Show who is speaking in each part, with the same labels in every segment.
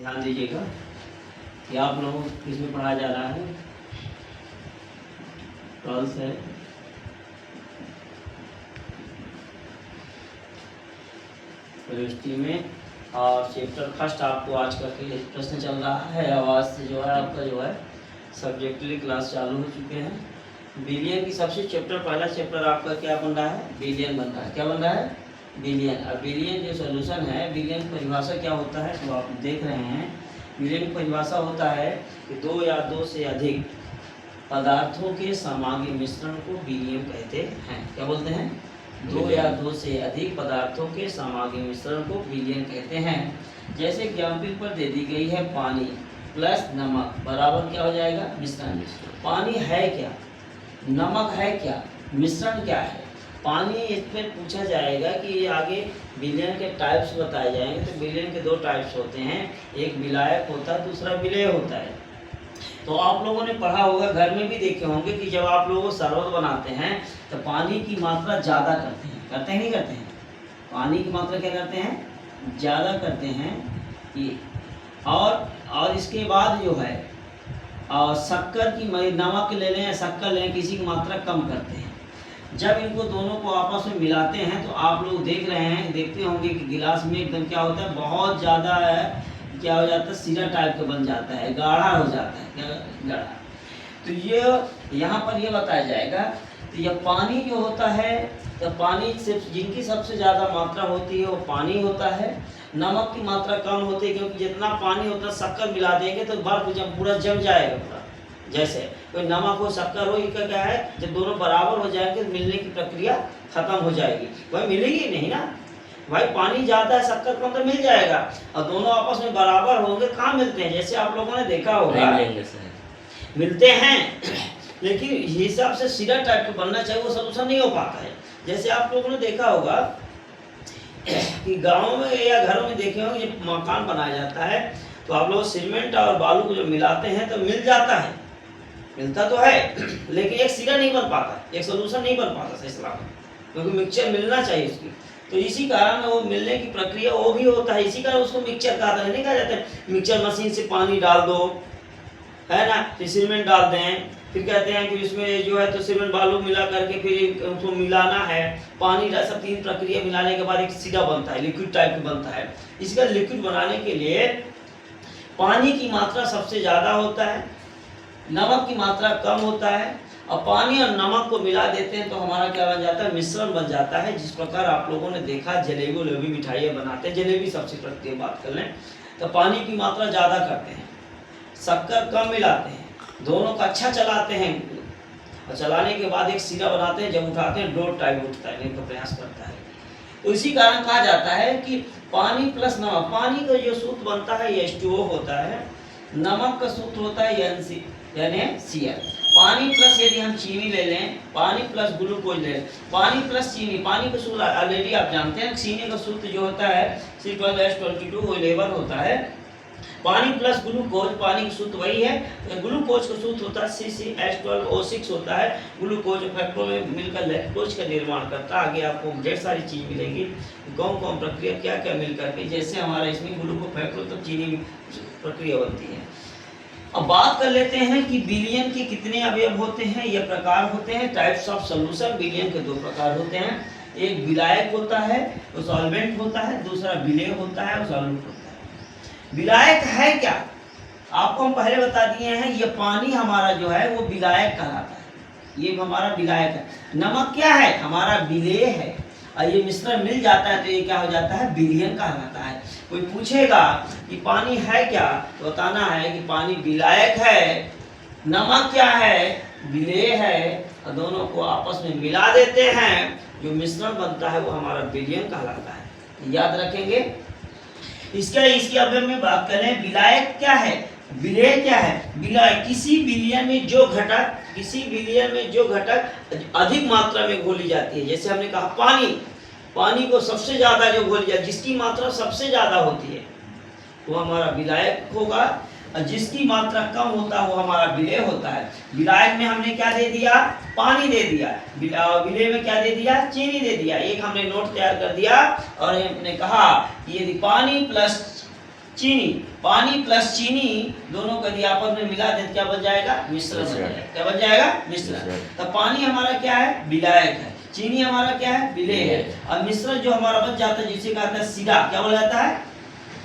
Speaker 1: ध्यान दीजिएगा कि आप लोगों को किसमें पढ़ाया जा रहा है। 12th है। केमिस्ट्री में और चैप्टर फर्स्ट आपको आज का प्रश्न चल रहा है। आवाज़ से जो है आपका जो है सब्जेक्टली क्लास चालू हो चुके हैं। बिलियन की सबसे पहला चैप्टर आपका क्या बन रहा है? बिलियन बन रहा है। क्या बन रहा है? बिलियन। अब बिलियन जो सोल्यूशन है, बिलियन की परिभाषा क्या होता है तो आप देख रहे हैं। बिलियन की परिभाषा होता है कि दो या दो से अधिक पदार्थों के समांगी मिश्रण को बिलियन कहते हैं। क्या बोलते हैं? दो या दो से अधिक पदार्थों के समांगी मिश्रण को बिलियन कहते हैं। जैसे एग्जाम्पल पर दे दी गई है पानी प्लस नमक बराबर क्या हो जाएगा? मिश्रण। पानी है क्या? नमक है क्या? मिश्रण क्या है? पानी इसमें पूछा जाएगा कि आगे बिलियन के टाइप्स बताए जाएंगे। तो बिलियन के दो टाइप्स होते हैं, एक विलायक होता है, दूसरा विलेय होता है। तो आप लोगों ने पढ़ा होगा, घर में भी देखे होंगे कि जब आप लोग शरबत बनाते हैं तो पानी की मात्रा ज़्यादा करते हैं नहीं करते हैं? पानी की मात्रा क्या करते हैं? ज़्यादा करते हैं ये। और इसके बाद जो है शक्कर की, नमक ले लें या शक्कर लें, किसी की मात्रा कम करते हैं। जब इनको दोनों को आपस में मिलाते हैं तो आप लोग देखते होंगे कि गिलास में एकदम क्या होता है, बहुत ज़्यादा क्या हो जाता है, सीरा टाइप का बन जाता है, गाढ़ा हो जाता है। क्या गाढ़ा? तो ये यहाँ पर ये बताया जाएगा। तो यह पानी जो होता है, तो पानी सिर्फ जिनकी सबसे ज़्यादा मात्रा होती है वो पानी होता है। नमक की मात्रा कम होती है, क्योंकि जितना पानी होता है शक्कर मिला देंगे तो बर्फ जब पूरा जम जाएगा पूरा। जैसे कोई नमक हो शक्कर हो, इनका क्या है, जब दोनों बराबर हो जाएंगे तो मिलने की प्रक्रिया खत्म हो जाएगी। वह मिलेगी नहीं ना भाई, पानी ज़्यादा है शक्कर कम तो मिल जाएगा, और दोनों आपस में बराबर होंगे कहाँ मिलते हैं? जैसे आप लोगों ने देखा होगा मिलते हैं, लेकिन हिसाब से सीधा टाइप का बनना चाहिए, वो सोल्यूशन नहीं हो पाता है। जैसे आप लोगों ने देखा होगा कि गाँव में या घरों में देखे होंगे, जब मकान बनाया जाता है तो आप लोग सीमेंट और बालू को जब मिलाते हैं तो मिल जाता है, मिलता तो है, लेकिन एक सीधा नहीं बन पाता, एक सोल्यूशन नहीं बन पाता सही सलामत, क्योंकि मिक्सचर मिलना चाहिए उसकी। तो इसी कारण वो मिलने की प्रक्रिया वो भी होता है, इसी कारण उसको मिक्सचर कहा था। नहीं कहा जाता है मिक्सचर मशीन से पानी डाल दो, है ना, फिर सीमेंट डाल दें, फिर कहते हैं कि इसमें जो है तो सीमेंट बालू मिला करके फिर उसको मिलाना है, पानी डाल, सब तीन प्रक्रिया मिलाने के बाद एक सीधा बनता है, लिक्विड टाइप का बनता है। इसका लिक्विड बनाने के लिए पानी की मात्रा सबसे ज़्यादा होता है, नमक की मात्रा कम होता है, और पानी और नमक को मिला देते हैं तो हमारा क्या बन जाता है? मिश्रण बन जाता है। जिस प्रकार आप लोगों ने देखा जलेबी मिठाइयाँ बनाते हैं, जलेबी सबसे प्रक्रिया बात कर लें तो पानी की मात्रा ज़्यादा करते हैं, शक्कर कम मिलाते हैं, दोनों का अच्छा चलाते हैं, और चलाने के बाद एक सीरा बनाते हैं, जब उठाते हैं डो टाइप उठता है, नहीं तो प्रयास करता है। तो इसी कारण कहा जाता है कि पानी प्लस नमक, पानी का जो सूत्र बनता है H2O होता है, नमक का सूत्र होता है NaCl। पानी प्लस यदि हम चीनी ले लें, पानी प्लस ग्लूकोज ले लें, पानी प्लस चीनी, पानी का सूत्र ऑलरेडी आप जानते हैं, चीनी का सूत्र जो होता है C12H22O11 होता है। पानी प्लस ग्लूकोज, पानी का सूत्र वही है, ग्लूकोज का सूत्र होता है CCH12O6 होता है। ग्लूकोज फैक्टरों में मिलकर लैक्टोज का निर्माण करता है। आगे आपको ढेर सारी चीज़ मिलेगी, कौन प्रक्रिया क्या क्या मिल करके, जैसे हमारा इसमें ग्लूकोफैक्टर तब चीनी प्रक्रिया बनती है। अब बात कर लेते हैं कि बिलियन के कितने अवयव होते हैं, या प्रकार होते हैं, टाइप्स ऑफ सॉल्यूशन। बिलियन के दो प्रकार होते हैं, एक विलायक होता है वो सॉल्वेंट होता है, दूसरा विलेय होता है वो सॉल्वेंट होता है। विलायक है क्या? आपको हम पहले बता दिए हैं, ये पानी हमारा जो है वो विलायक कहलाता है, ये हमारा विलायक है। नमक क्या है? हमारा विलेय है, और ये मिश्रण मिल जाता है तो ये क्या हो जाता है? बिलियन कहलाता है। कोई पूछेगा कि पानी है क्या, तो बताना है कि पानी विलायक है, नमक क्या है? विलेय है, और दोनों को आपस में मिला देते हैं, जो मिश्रण बनता है वो हमारा बिलियन कहलाता है। याद रखेंगे। इसकी अवयव में बात करें, विलायक क्या है, विलेय क्या है? विलायक किसी बिलियन में जो घटक अधिक मात्रा में घोली जाती है, जैसे हमने कहा पानी को सबसे ज्यादा जो घोली जाए, जिसकी मात्रा सबसे ज्यादा होती है वो हमारा विलायक होगा, और जिसकी मात्रा कम होता है वो हमारा विलेय होता है। विलायक में हमने क्या दे दिया? पानी दे दिया। विलेय में क्या दे दिया? चीनी दे दिया। एक हमने नोट तैयार कर दिया और हमने कहा कि यदि पानी प्लस चीनी, पानी प्लस चीनी दोनों को यदि आपस में मिला दें तो क्या बन जाएगा? मिश्रण बन जाएगा। क्या बन जाएगा? मिश्रण। तो पानी हमारा क्या है? विलायक है, चीनी हमारा क्या है? विलेय है, और मिश्रण जो हमारा बन जाता है जिसे कहते हैं सिरा, क्या बोला जाता है?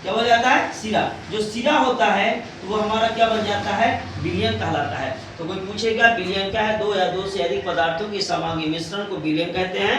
Speaker 1: क्या बोला जाता है? सिरा। जो सिरा होता है तो वो हमारा क्या बन जाता है? विलयन कहलाता है। तो कोई पूछेगा विलयन क्या है? दो या दो से अधिक पदार्थों की समांगी मिश्रण को विलयन कहते हैं।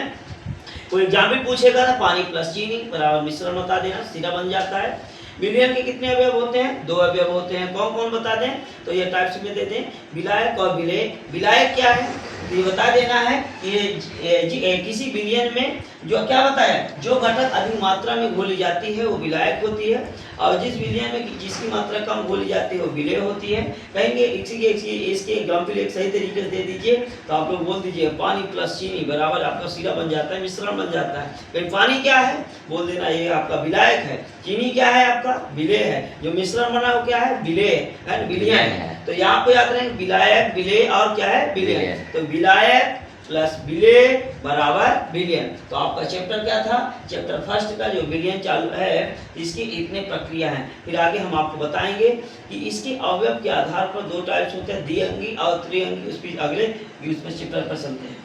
Speaker 1: कोई एग्जाम्पल पूछेगा ना, पानी प्लस चीनी बराबर मिश्रण बता देना, सिरा बन जाता है। विलयन के कितने अवयव होते हैं? दो अवयव होते हैं। कौन कौन बता दें? तो ये टाइप्स में देते हैं, विलायक और विलेय। विलायक क्या है? तो ये बता देना है कि किसी विलयन में जो क्या बताया, जो घटक अधिक मात्रा में घोली जाती है वो विलायक होती है, और जिस विलयन में जिसकी मात्रा कम घोली जाती है वो विलेय होती है। कहेंगे इसके एग्जाम्पल एक सही तरीके से दे दीजिए तो आप लोग बोल दीजिए पानी प्लस चीनी बराबर आपका सिरा बन जाता है, मिश्रण बन जाता है। फिर पानी क्या है? बोल देना ये आपका विलायक है। चीनी क्या है? आपका विलेय है। जो मिश्रण बना वो क्या है? विलेय है, विलयन है। तो यहाँ पे याद रखें विलायक, विलेय और क्या है? विलयन। तो विलायक प्लस विलेय बराबर विलयन। तो आपका चैप्टर क्या था? चैप्टर फर्स्ट का जो विलयन चालू है इसकी इतने प्रक्रिया है। फिर आगे हम आपको बताएंगे कि इसके अवयव के आधार पर दो टाइप्स होते हैं, द्विअंगी और त्रिअंगी। उस पर अगले चैप्टर पर चलते हैं।